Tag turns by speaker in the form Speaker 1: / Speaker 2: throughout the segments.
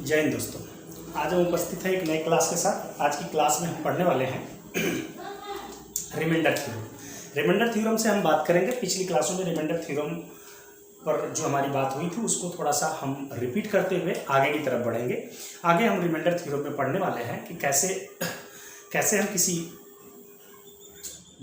Speaker 1: जय हिंद दोस्तों, आज हम उपस्थित हैं एक नए क्लास के साथ। आज की क्लास में हम पढ़ने वाले हैं रिमाइंडर थ्योरम। रिमाइंडर थ्योरम से हम बात करेंगे। पिछली क्लासों में रिमाइंडर थ्योरम पर जो हमारी बात हुई थी उसको थोड़ा सा हम रिपीट करते हुए आगे की तरफ बढ़ेंगे। आगे हम रिमाइंडर थ्योरम में पढ़ने वाले हैं कि कैसे हम किसी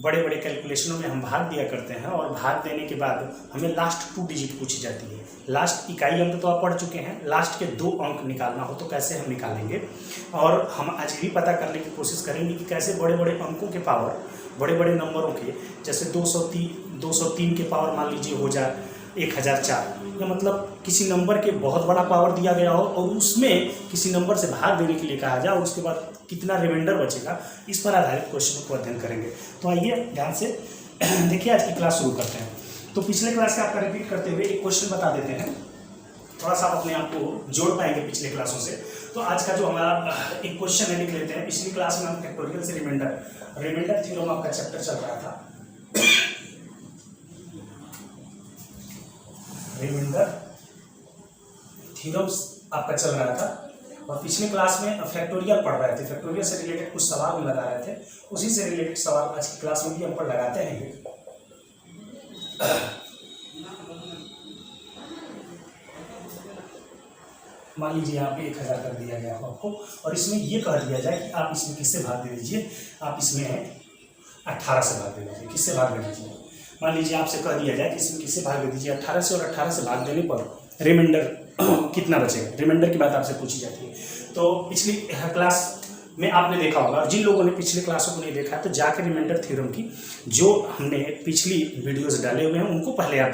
Speaker 1: बड़े बड़े कैलकुलेशनों में हम भाग दिया करते हैं और भाग देने के बाद हमें लास्ट 2 डिजिट पूछी जाती है। लास्ट इकाई अंक तो आप पढ़ चुके हैं, लास्ट के 2 अंक निकालना हो तो कैसे हम निकालेंगे। और हम आज भी पता करने की कोशिश करेंगे कि कैसे बड़े बड़े अंकों के पावर, बड़े बड़े नंबरों के, जैसे 203 के पावर मान लीजिए हो जाए 1004, या मतलब किसी नंबर के बहुत बड़ा पावर दिया गया हो और उसमें किसी नंबर से भाग देने के लिए कहा जाए और उसके बाद कितना रिमाइंडर बचेगा, इस पर आधारित क्वेश्चनों को अध्ययन करेंगे। तो आइए ध्यान से देखिए, आज की क्लास शुरू करते हैं। तो पिछले क्लास का आपका रिपीट करते हुए एक क्वेश्चन बता देते हैं, थोड़ा सा आप अपने आप को जोड़ पाएंगे पिछले क्लासों से। तो आज का जो हमारा एक क्वेश्चन है लिख लेते हैं। पिछली क्लास में हम फैक्टोरियल से रिमाइंडर थ्योरम आपका चैप्टर चल रहा था। रिमाइंडर थ्योरम्स आपका चल रहा था और पिछले क्लास में फैक्टोरियल पढ़ रहे थे। फैक्टोरियल से रिलेटेड कुछ सवाल हम लगा रहे थे, उसी से रिलेटेड सवाल आज की क्लास में भी हम पर लगाते हैं। मान लीजिए यहाँ पे 1000 कर दिया गया हो आपको और इसमें ये कह दिया जाए कि आप इसमें किससे भाग दे दीजिए, आप इसमें 18 से भाग दे दीजिए। किससे भाग दे दीजिए? मान लीजिए आपसे कह दिया जाए कि इसमें किससे भाग दे दीजिए 18 से, और 18 से भाग देने पर रिमाइंडर कितना बचेगा। रिमाइंडर की बात आपसे पूछी जाती है। तो पिछली क्लास में आपने देखा होगा, जिन लोगों ने पिछली क्लासों को नहीं देखा तो जाकर रिमाइंडर थ्योरम की जो हमने पिछली वीडियोस डाले हुए हैं उनको पहले आप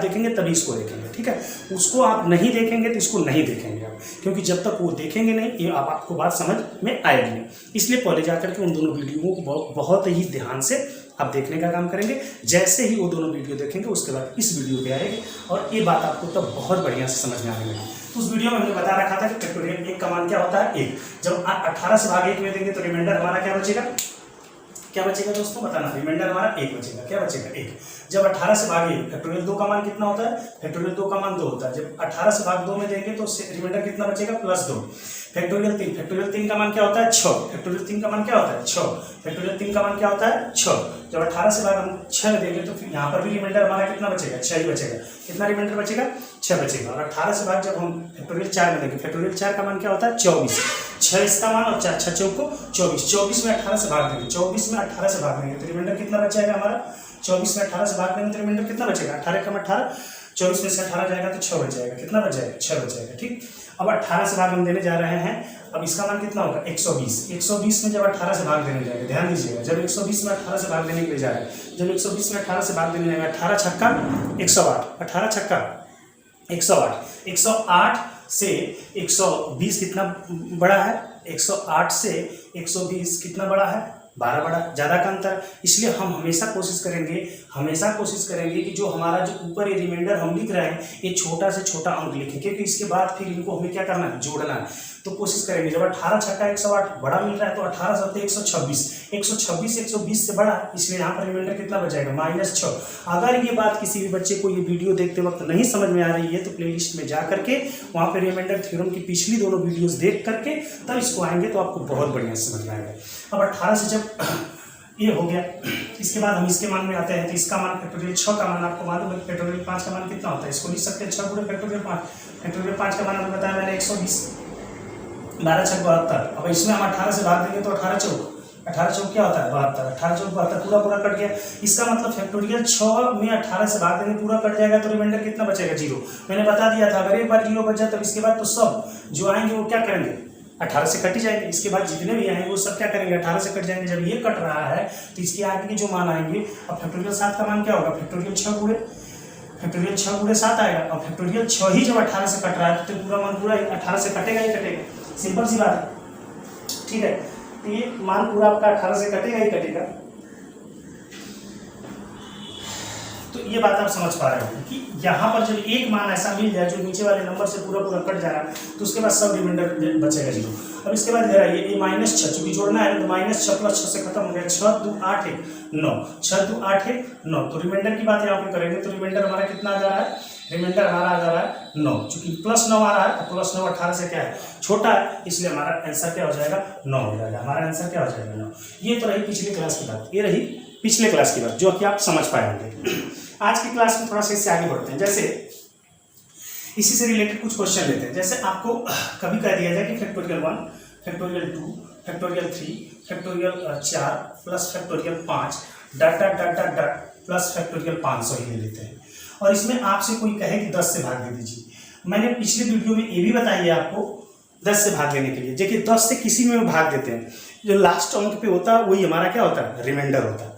Speaker 1: देखेंगे तभी इसको देखेंगे, ठीक है। उसको आप नहीं देखेंगे तो इसको नहीं देखेंगे आप, क्योंकि जब तक वो देखेंगे नहीं ये आपको बात समझ में आएगी नहीं। इसलिए पहले जाकर के उन दोनों वीडियो को बहुत ही ध्यान से आप देखने का काम करेंगे। जैसे ही वो दोनों वीडियो देखेंगे उसके बाद इस वीडियो पे आएंगे और ये बात आपको तब बहुत बढ़िया से समझ में आने लगी। तो उस वीडियो में हमने बता रखा था कि फैक्टोरियल 1 का मान क्या होता है 1। जब 18 से भाग 1 में देंगे तो रिमाइंडर हमारा क्या बचेगा दोस्तों, बताना। रिमाइंडर हमारा 1 बचेगा। क्या बचेगा? 1। जब 18 से भाग 1, फैक्टोरियल 2 का मान कितना होता है? फैक्टोरियल 2 का मान 2 होता है। जब 18 से भाग 2 में देंगे तो रिमाइंडर कितना बचेगा? +2। फैक्टोरियल 3 का मान क्या होता है? 6। फैक्टोरियल 3 का मान क्या होता है? 6। फैक्टोरियल 3 का मान क्या होता है? 6। जब 18 से भाग हम 6 में देंगे तो फिर यहाँ पर भी रिमाइंडर हमारा कितना बचेगा? 6 ही बचेगा। कितना रिमाइंडर बचेगा? 6 बचेगा। और 18 से भाग जब हम फैक्टोरियल 4 में देंगे, फैक्टोरियल 4 का मान क्या होता है? 24। 6 इसका मान और 4 6 को 24। 24 में 18 से भाग देंगे, 24 में 18 से भाग देंगे तो रिमाइंडर कितना बचेगा हमारा? 24 में 18 से भाग देंगे तो रिमाइंडर कितना बचेगा? 18 कम 18, 24 में से 18 जाएगा तो 6 बच जाएगा। कितना बच जाएगा? 6 बच जाएगा, ठीक। अब 18 से भाग हम देने जा रहे हैं। अब इसका मान कितना होगा? 120। 120 में जब 18 से भाग देने जाएगा, ध्यान दीजिएगा, जब 120 में 18 से भाग देने के लिए जा रहे हैं, जब 120 में 18 से भाग देने जाएगा, 18 छक्का 108, 18 छक्का 108, 108 से 120 कितना बड़ा है? 108 से 120 कितना बड़ा है? 12 बड़ा, ज़्यादा का अंतर। इसलिए हम हमेशा कोशिश करेंगे कि जो हमारा जो ऊपर ये रिमाइंडर हम लिख रहे हैं ये छोटा से छोटा अंक लिखें, क्योंकि इसके बाद फिर इनको हमें क्या करना है? जोड़ना है। तो कोशिश करेंगे, जब 18 छक्का 108 बड़ा मिल रहा है तो 18 सत्ते 126, 126 120 से बड़ा, इसलिए यहाँ पर रिमाइंडर कितना बच जाएगा? -6। अगर ये बात किसी भी बच्चे को ये वीडियो देखते वक्त नहीं समझ में आ रही है तो प्लेलिस्ट में जा करके वहाँ पर रिमाइंडर थ्योरम की पिछली दोनों वीडियोस देख करके तब इसको आएंगे तो आपको बहुत बढ़िया समझ में आएगा। अब 18 से जब ये हो गया, इसके बाद हम इसके मान में आते हैं। तो इसका मान फैक्टोरियल 6 का मान आपको मालूम है। फैक्टोरियल 5 का मान कितना होता है? इसको लिख सकते हैं 6 गुणे फैक्टोरियल 5। फैक्टोरियल 5 का मान आपको बताया मैंने 120, 12 छक 72। अब इसमें हम 18 से भाग देंगे तो 18 चौक क्या होता है? 72। 18 चौक 72, पूरा कट गया। इसका मतलब फैक्टोरियल 6 में 18 से भाग देंगे पूरा कट जाएगा तो रिमाइंडर कितना बचेगा? 0। मैंने बता दिया था, अगर एक बार 0 बच जाए तब इसके बाद तो सब जो आएंगे वो क्या करेंगे? 18 से कट ही जाएंगे। इसके बाद जितने भी आएंगे वो सब क्या करेंगे? 18 से कट जाएंगे। जब ये कट रहा है तो इसके आगे के जो मान आएंगे, अब फैक्टोरियल 7 का मान क्या होगा? फैक्टोरियल 6 गुणे 7 आएगा। और फैक्टोरियल 6 ही जब 18 से कट रहा है तो पूरा मान पूरा 18 से कटेगा ही कटेगा। सिंपल सी बात है, ठीक है। तो ये मान पूरा आपका 18 से कटेगा ही कटेगा। तो तो ये बात आप समझ पा रहे हो कि यहाँ पर जब एक मान ऐसा मिल जाए जो नीचे वाले नंबर से पूरा पूरा कट जा रहा है तो उसके बाद सब रिमाइंडर बचेगा 0। अब इसके बाद इधर आइए, ये -6 चूंकि जोड़ना है तो -6 + 6 से खत्म हो गया, 6 × 2 = 8 1 9, 6 × 2 = 8 1 9। तो रिमाइंडर की बात यहाँ पे करेंगे तो रिमाइंडर हमारा कितना आ जा रहा है, रिमाइंडर हमारा आ जा रहा है 9, चूंकि +9 आ रहा है तो +9 18 से क्या है छोटा है, इसलिए हमारा आंसर क्या हो जाएगा 9 हो जाएगा, हमारा आंसर क्या हो जाएगा 9। ये तो रही पिछली क्लास की बात, ये रही पिछले क्लास की बात जो कि आप समझ पाए होंगे। आज की क्लास में थोड़ा सा इससे आगे बढ़ते हैं, जैसे इसी से रिलेटेड कुछ क्वेश्चन लेते हैं। जैसे आपको कभी कह दिया जाए कि factorial 1 factorial 2 factorial 3 factorial 4 plus factorial 5 dot dot dot dot dot plus factorial 500 ही ले लेते हैं, और इसमें आपसे कोई कहे कि 10 से भाग दे दीजिए। मैंने पिछले वीडियो में ये भी बताया आपको 10 से भाग देने के लिए। देखिए 10 से किसी में भाग देते हैं, जो लास्ट अंक पे होता है वही हमारा क्या होता है, रिमाइंडर होता है।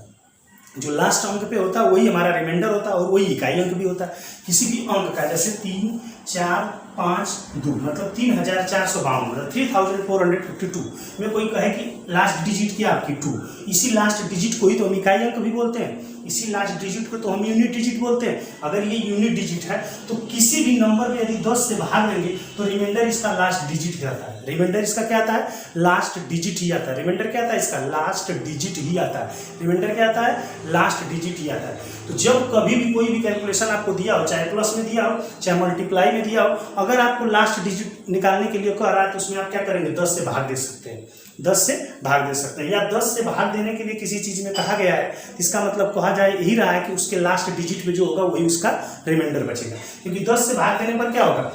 Speaker 1: जो लास्ट अंक पे होता है वही हमारा रिमाइंडर होता है और वही इकाई अंक भी होता है। किसी भी अंक का जैसे 3 4 5 2 मतलब 3452 मतलब 3452 में कोई कहे कि लास्ट डिजिट क्या आपकी 2, इसी लास्ट डिजिट को ही तो हम इकाई अंक भी बोलते हैं, इसी लास्ट डिजिट को तो हम यूनिट डिजिट बोलते हैं। अगर ये यूनिट डिजिट है तो किसी भी नंबर में यदि 10 से भाग देंगे तो रिमाइंडर इसका लास्ट डिजिट ही आता है, रिमाइंडर इसका क्या आता है, लास्ट डिजिट ही आता है। रिमाइंडर क्या आता है, इसका लास्ट डिजिट ही आता है। रिमाइंडर क्या आता है, लास्ट डिजिट ही आता है। तो जब कभी भी कोई भी कैलकुलेशन आपको दिया हो, चाहे प्लस में दिया हो चाहे मल्टीप्लाई में दिया हो, अगर आपको लास्ट डिजिट निकालने के लिए कह रहा है तो उसमें आप क्या करेंगे, 10 से भाग दे सकते हैं, 10 से भाग दे सकते हैं। या 10 से भाग देने के लिए किसी चीज़ में कहा गया है, इसका मतलब कहा जाए यही रहा है कि उसके लास्ट डिजिट में जो होगा वही उसका रिमाइंडर बचेगा। क्योंकि 10 से भाग देने पर क्या होगा,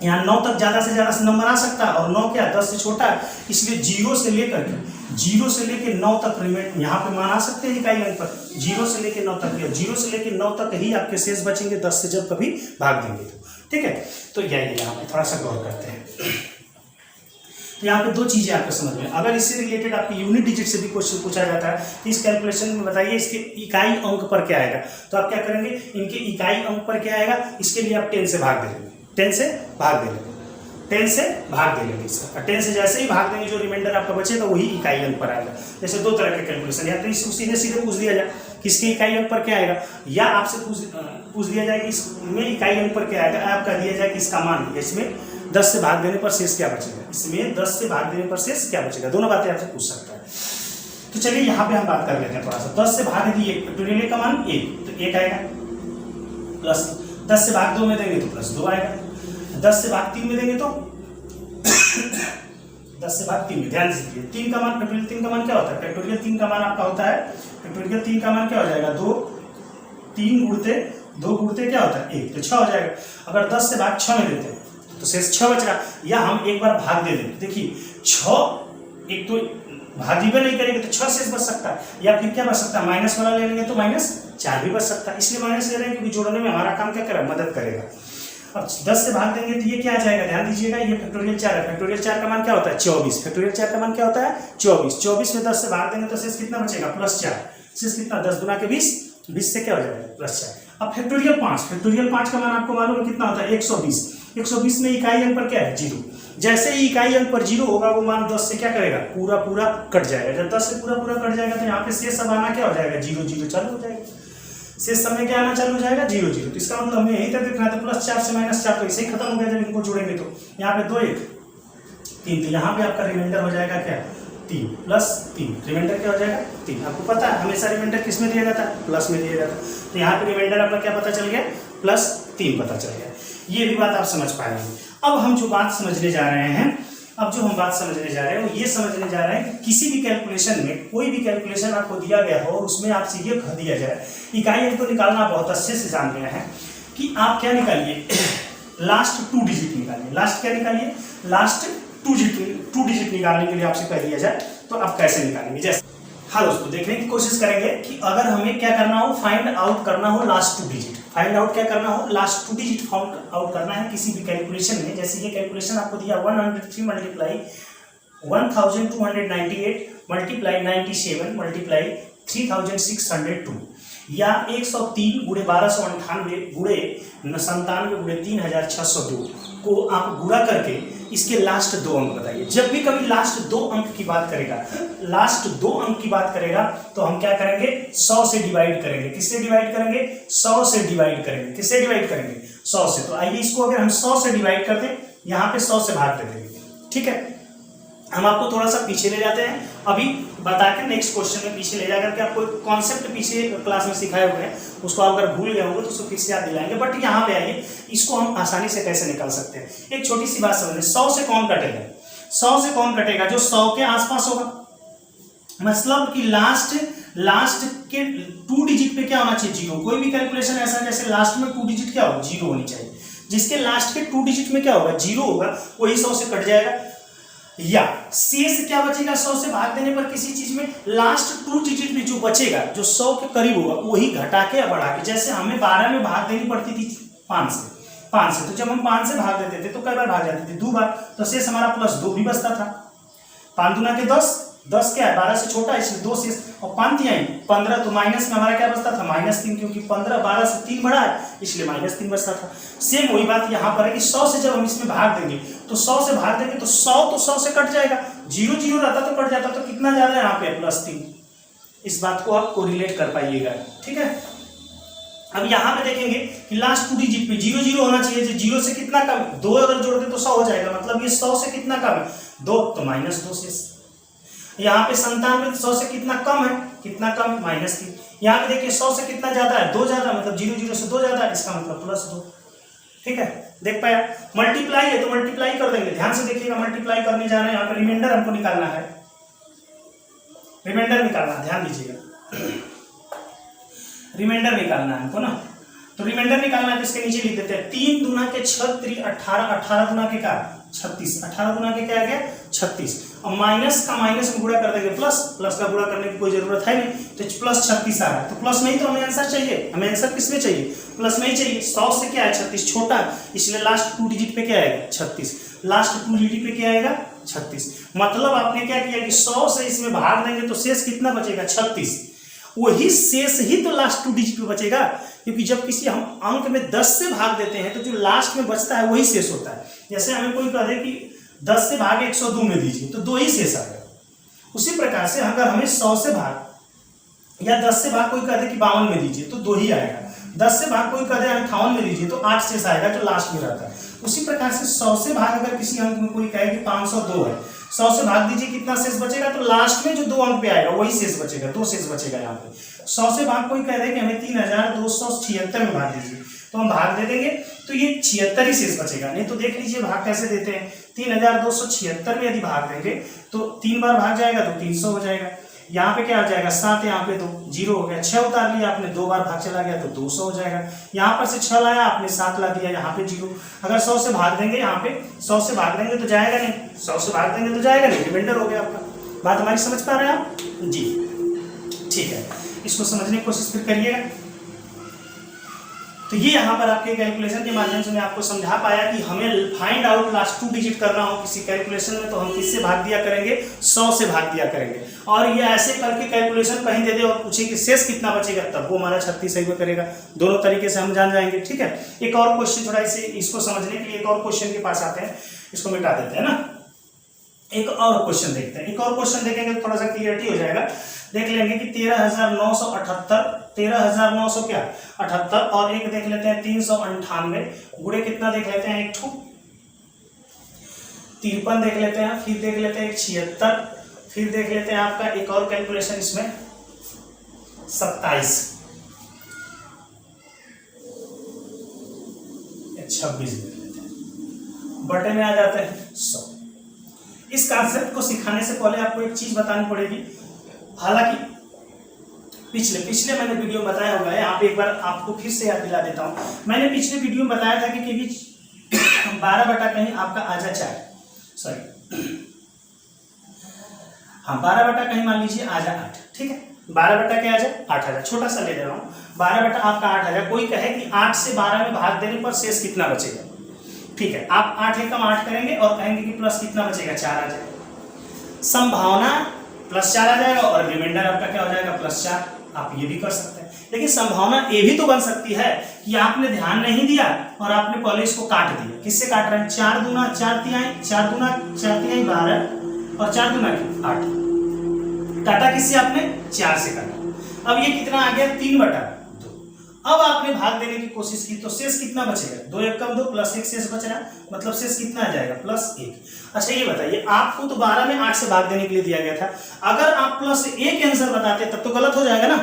Speaker 1: यहाँ 9 तक ज़्यादा से ज़्यादा नंबर आ सकता है और 9 क्या 10 से छोटा है, इसलिए 0 से लेकर 9 तक रिमाइंडर यहाँ पे मान आ सकते हैं इकाई अंक पर। 0 से लेकर 9 तक, 0 से लेकर 9 तक ही आपके शेष बचेंगे 10 से जब कभी भाग देंगे तो, ठीक है। तो यही यहाँ पे थोड़ा सा गौर करते हैं। तो यहाँ पे दो चीजें आपको समझ में, अगर इससे रिलेटेड आपकी यूनिट डिजिट से भी क्वेश्चन पूछा जाता है तो इस कैलकुलेशन में बताइए इसके इकाई अंक पर क्या आएगा, तो आप क्या करेंगे, इनके इकाई अंक पर क्या आएगा, इसके लिए आप 10 से भाग दे लेंगे, 10 से भाग दे लेंगे, 10 से भाग दे लेंगे इसका। 10 से जैसे ही भाग देंगे जो रिमाइंडर आपका बचेगा वही इकाई अंक पर आएगा। जैसे दो तरह के कैलकुलेशन, या तो सीधे सीधे पूछ दिया जाए किसके इकाई अंक पर क्या आएगा, या आपसे पूछ दिया जाए कि इसमें इकाई अंक पर क्या आएगा, आप कह दिया जाए कि इसका मान इसमें 10 से भाग देने पर शेष क्या बचेगा, इसमें 10 से भाग देने पर शेष क्या बचेगा, दोनों बातें आपसे पूछ सकता है। तो चलिए यहाँ पे हम बात कर लेते हैं थोड़ा सा। 10 से भाग दिए फैक्टोरियल का मान 1 तो 1 आएगा, प्लस 10 से भाग 2 में देंगे तो +2 आएगा, 10 से भाग 3 में देंगे तो 10 से भाग 3 में, ध्यान दीजिए 3 का मान, फैक्टोरियल 3 का मान क्या होता है, फैक्टोरियल 3 का मान आपका होता है, फैक्टोरियल 3 का मान क्या हो जाएगा 2, 3 गुणते क्या होता है 1 तो 6 हो जाएगा। अगर 10 से भाग 6 में देते हैं तो शेष 6 बच रहा, या हम एक बार भाग दे दें, देखिए 6 एक तो भागीबे नहीं करेंगे तो 6 शेष बच सकता है, या फिर क्या बच सकता है, माइनस वाला ले लेंगे तो -4 भी बच सकता है, इसलिए माइनस ले रहे हैं क्योंकि जोड़ने में हमारा काम क्या करेगा, मदद करेगा। अब 10 से भाग देंगे तो ये क्या आ जाएगा, ध्यान दीजिएगा ये फैक्टोरियल 4 है, फैक्टोरियल 4 का मान क्या होता है 24, फैक्टोरियल 4 का मान क्या होता है 24, 24 में 10 से भाग देंगे तो शेष कितना बचेगा +4, शेष कितना 10 गुना के 20, 20 से क्या हो जाएगा +4। अब फैक्टोरियल 5 का मान आपको मालूम है कितना होता है 120, 120 में इकाई अंक पर क्या है 0, जैसे ही इकाई अंक पर 0 होगा वो मान 10 से क्या करेगा पूरा कट जाएगा। जब 10 से पूरा कट जाएगा तो यहाँ पे शेष सब आना क्या हो जाएगा 0 0 चालू हो जाएगा, शेष समय क्या आना चालू हो जाएगा 0 0। तो इसका मतलब हमें यही तक देखना था +4 से -4 तो इसे ही खत्म हो गया जब इनको जोड़ेंगे तो यहाँ पे 2 1 3, तो यहाँ पे आपका रिमाइंडर हो जाएगा क्या 3 + 3, रिमाइंडर क्या हो जाएगा 3। आपको पता है हमेशा रिमाइंडर किस में दिया जाता है, प्लस में दिया जाता है, तो यहाँ पे रिमाइंडर आपका क्या पता चल गया +3 पता चल गया। ये भी बात आप समझ पाएंगे। अब हम जो बात समझने जा रहे हैं, वो ये समझने जा रहे हैं कि किसी भी कैलकुलेशन में कोई भी कैलकुलेशन आपको दिया गया हो और उसमें आपसे ये कह दिया जाए, इकाई अंक तो निकालना बहुत अच्छे से जान गए हैं कि आप क्या निकालिए लास्ट 2 डिजिट निकालिए, लास्ट क्या निकालिए लास्ट 2 डिजिट निकालने के लिए आपसे कह दिया जाए तो आप कैसे निकालेंगे। जैसे हाँ दोस्तों देखने की कोशिश करेंगे कि अगर हमें क्या करना हो, फाइंड आउट करना हो लास्ट 2 डिजिट, फाइंड आउट क्या करना हो लास्ट 2 डिजिट फाइंड आउट करना है किसी भी कैलकुलेशन में। जैसे ये कैलकुलेशन आपको दिया 103 मल्टीप्लाई 1298 मल्टीप्लाई 97 मल्टीप्लाई 3602 या 103 × 1298 × 97 × 3602 को आप गुणा करके इसके लास्ट 2 अंक बताइए। जब भी कभी लास्ट 2 अंक की बात करेगा, लास्ट 2 अंक की बात करेगा तो हम क्या करेंगे, 100 से डिवाइड करेंगे। किससे डिवाइड करेंगे, 100 से डिवाइड करेंगे। किससे डिवाइड करेंगे, 100 से। तो आइए इसको अगर हम 100 से डिवाइड कर दें, यहाँ पे 100 से भाग दे देंगे, ठीक है। हम आपको थोड़ा सा पीछे ले जाते हैं, अभी बता के नेक्स्ट क्वेश्चन में पीछे ले जाकर के आपको कॉन्सेप्ट पीछे क्लास में सिखाए हुए हैं, उसको अगर भूल गए होंगे तो उसको फिर से याद दिलाएंगे। बट यहाँ पे आइए, इसको हम आसानी से कैसे निकाल सकते हैं। एक छोटी सी बात समझिए, 100 से कौन कटेगा, 100 से कौन कटेगा, जो 100 के आसपास होगा। मतलब कि लास्ट के 2 डिजिट पे क्या होना चाहिए, 0। कोई भी कैलकुलेशन ऐसा जैसे लास्ट में 2 डिजिट क्या होगा, 0 होनी चाहिए। जिसके लास्ट के 2 डिजिट में क्या होगा, 0 होगा, वही 100 से कट जाएगा। या शेष क्या बचेगा, 100 से भाग देने पर किसी चीज में लास्ट 2 डिजिट में जो बचेगा, जो 100 के करीब होगा, वही घटा के या बढ़ा के। जैसे हमें 12 में भाग देनी पड़ती थी 5 से, तो जब हम 5 से भाग देते थे तो कई बार भाग जाते थे, 2 बार, तो शेष हमारा +2 भी बचता था। 5 दूना के 10, 10 क्या है, 12 से छोटा है, इसलिए 2 शेष, और 5 तिहाई 15, तो माइनस में हमारा क्या बचता था, -3, क्योंकि 15 12 से 3 बड़ा है, इसलिए -3 बचता था। सेम वही बात यहाँ पर है कि 100 से जब हम इसमें भाग देंगे तो 100 से भाग देंगे तो 100 से कट जाएगा, 0 0 रहता तो कट जाता, तो कितना ज्यादा है यहाँ पे, +3। इस बात को आप कोरिलेट कर पाइएगा, ठीक है। अब यहाँ पे देखेंगे कि लास्ट 2 डिजिट पे 0 0 होना चाहिए, 0 से कितना कम, 2 अगर जोड़ दे तो 100 हो जाएगा, मतलब ये 100 से कितना कम है, 2, तो -2 शेष। यहाँ पे 97 100 से कितना कम है, कितना कम, -3। यहाँ पे देखिए 100 से कितना ज्यादा है, 2 ज्यादा, मतलब 0 0 से 2 ज्यादा है, इसका मतलब +2, ठीक है। देख पाया, मल्टीप्लाई है तो मल्टीप्लाई कर देंगे। ध्यान से देखिएगा, मल्टीप्लाई करने जा रहे हैं, यहाँ पे रिमाइंडर हमको निकालना है, रिमाइंडर निकालना, ध्यान दीजिएगा, रिमाइंडर निकालना है हमको ना। तो रिमाइंडर निकालना है तो इसके नीचे लिख देते हैं, 3 दूना के 6 3 18, 18 दूना के क्या, 36, 18 गुना के क्या आ गया, 36। और माइनस का माइनस में गुणा कर देंगे प्लस, प्लस का गुणा करने की कोई जरूरत है नहीं, तो +36 आ रहा है। तो प्लस में ही तो हमें आंसर चाहिए, हमें आंसर किसमें चाहिए, प्लस में ही चाहिए। 100 से क्या है, 36 छोटा, इसलिए लास्ट 2 डिजिट पे क्या आएगा, 36। लास्ट 2 डिजिट पे क्या आएगा, 36। मतलब आपने क्या किया कि 100 से इसमें भाग देंगे तो शेष कितना बचेगा, 36। वही शेष ही तो लास्ट 2 डिजिट पे बचेगा, क्योंकि जब किसी हम अंक में 10 से भाग देते हैं तो जो लास्ट में बचता है वही शेष होता है। जैसे हमें कोई कह दे कि 10 से भाग 102 में दीजिए, तो 2 ही शेष आएगा। उसी प्रकार से अगर हमें 100 से भाग या 10 से भाग कोई कह दे कि 52 में दीजिए, तो 2 ही आएगा। 10 से भाग कोई कह दे 58 में दीजिए, तो 8 शेष आएगा जो लास्ट में रहता है। उसी प्रकार से 100 से भाग अगर किसी अंक में कोई कहे कि 502 है, 100 से भाग दीजिए, कितना शेष बचेगा, तो लास्ट में जो 2 अंक पे आएगा वही शेष बचेगा, 2 शेष बचेगा यहाँ पे। 100 से भाग कोई कह रहे कि हमें 3276 में भाग दीजिए, तो हम भाग दे देंगे, तो ये 76 ही शेष बचेगा। नहीं तो देख लीजिए भाग कैसे देते हैं, 3276 में यदि भाग देंगे तो 3 बार भाग जाएगा तो 300 हो जाएगा। यहाँ पे क्या हो जाएगा, 7, यहाँ पे तो 0 हो गया। 6 उतार लिया आपने, 2 बार भाग चला गया तो 200 हो जाएगा। यहाँ पर से 6 लाया आपने, 7 ला दिया, यहाँ पे 0। अगर 100 से भाग देंगे, यहाँ पे 100 से भाग देंगे तो जाएगा नहीं, 100 से भाग देंगे तो जाएगा नहीं, रिमाइंडर हो गया आपका। बात हमारी समझ पा रहे हैं आप जी, ठीक है। इसको समझने की कोशिश फिर करिएगा। तो ये यहाँ पर आपके कैलकुलेशन के माध्यम से मैं आपको समझा पाया कि हमें फाइंड आउट लास्ट 2 डिजिट करना हो किसी कैलकुलेशन में, तो हम किससे भाग दिया करेंगे, 100 से भाग दिया करेंगे। और ये ऐसे करके कैलकुलेशन कहीं दे दे और पूछे कि शेष कितना बचेगा, तब वो हमारा 36 सही में करेगा। दोनों तरीके से हम जान जाएंगे, ठीक है। एक और क्वेश्चन, थोड़ा इसे इसको समझने के लिए एक और क्वेश्चन के पास आते हैं, इसको मिटा देते हैं ना। एक और क्वेश्चन देखते हैं, एक और क्वेश्चन देखेंगे तो थोड़ा सा क्लियरिटी हो जाएगा। देख लेंगे कि 13,978 क्या 78, और एक देख लेते हैं 398 गुणे कितना देख लेते हैं, 53 देख लेते हैं, फिर देख लेते हैं 76, फिर देख लेते हैं आपका एक और कैलकुलेशन इसमें 27, 26 देख लेते हैं, बटे में आ जाते हैं 100। इस कॉन्सेप्ट को सिखाने से पहले आपको एक चीज बतानी पड़ेगी। हालांकि पिछले मैंने वीडियो में बताया होगा, यहाँ पे एक बार आपको फिर से याद दिला देता हूँ। मैंने पिछले वीडियो में बताया था कि बीच 12 बटा कहीं आपका आजा 4, सॉरी हाँ 12 बटा कहीं मान लीजिए आजा 8, ठीक है। 12 बटा क्या आ जाए 8 आ जाए, छोटा सा ले रहा हूँ। 12 बटा आपका 8 आ जाए। कोई कहे कि 8 से 12 में भाग देने पर शेष कितना बचेगा, ठीक है। आप 8 एकम 8 करेंगे और कहेंगे कि प्लस कितना बचेगा, 4 आ जाएगा। संभावना +4 आ जाएगा और रिमाइंडर आपका क्या हो जाएगा, +4। आप ये भी कर सकते हैं। लेकिन संभावना ये भी तो बन सकती है कि आपने ध्यान नहीं दिया और आपने पहले इसको काट दिया। किससे काट रहे हैं? 4 दूना 4 तिहाई 4 दूना 4 तिहाई 12 और 4 दूना 8। काटा किससे? आपने 4 से काटा। अब ये कितना आ गया? 3/2। अब आपने भाग देने की कोशिश की तो शेष कितना बचेगा? 2 1 कम 2 +1 शेष बच रहा है, मतलब शेष कितना आ जाएगा? +1। अच्छा ये बताइए, आपको तो 12 में 8 से भाग देने के लिए दिया गया था, अगर आप +1 आंसर बताते तब तो गलत हो जाएगा ना?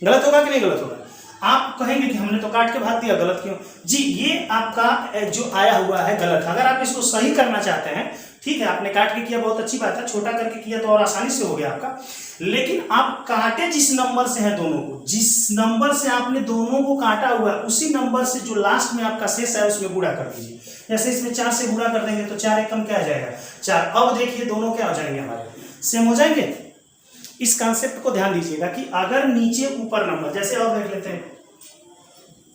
Speaker 1: गलत होगा कि नहीं गलत होगा? आप कहेंगे कि हमने तो काट के भाग दिया, गलत क्यों? जी, ये आपका जो आया हुआ है गलत। अगर आप इसको सही करना चाहते हैं, ठीक है, आपने काट के किया, बहुत अच्छी बात है, छोटा करके किया तो और आसानी से हो गया आपका। लेकिन आप काटे जिस नंबर से है दोनों को, जिस नंबर से आपने दोनों को काटा हुआ है, उसी नंबर से जो लास्ट में आपका शेष है उसमें गुणा कर दीजिए। जैसे इसमें 4 से गुणा कर देंगे तो 4 एक कम क्या आ जाएगा? 4। अब देखिए दोनों क्या हो जाएंगे? हमारे सेम हो जाएंगे। इस कॉन्सेप्ट को ध्यान दीजिएगा कि अगर नीचे ऊपर नंबर, जैसे और देख लेते हैं,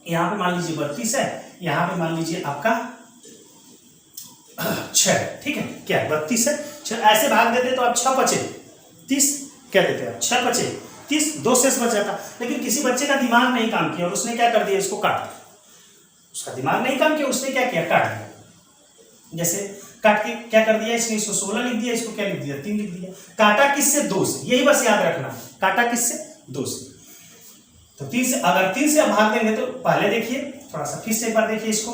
Speaker 1: यहाँ पे मान लीजिए 32 है, यहाँ पे मान लीजिए आपका 6, ठीक है, क्या 32 है 6, ऐसे भाग देते तो आप 6 बचे 30, क्या देते हैं 6 बचे 30, 2 शेष बचा था। लेकिन किसी बच्चे का दिमाग नहीं काम किया और उसने क्या कर दिया? इसको काट दिया। उसका दिमाग नहीं काम किया, उसने क्या किया? काट दिया। जैसे काट के क्या कर दिया? इसने इसको 16 लिख दिया, इसको क्या लिख दिया? 3 लिख दिया। काटा किससे? 2 से, यही बस याद रखना। काटा किससे? 2 से। तो 3 से, अगर 3 से आप भाग देंगे तो पहले देखिए, थोड़ा सा फिर से एक बार देखिए इसको।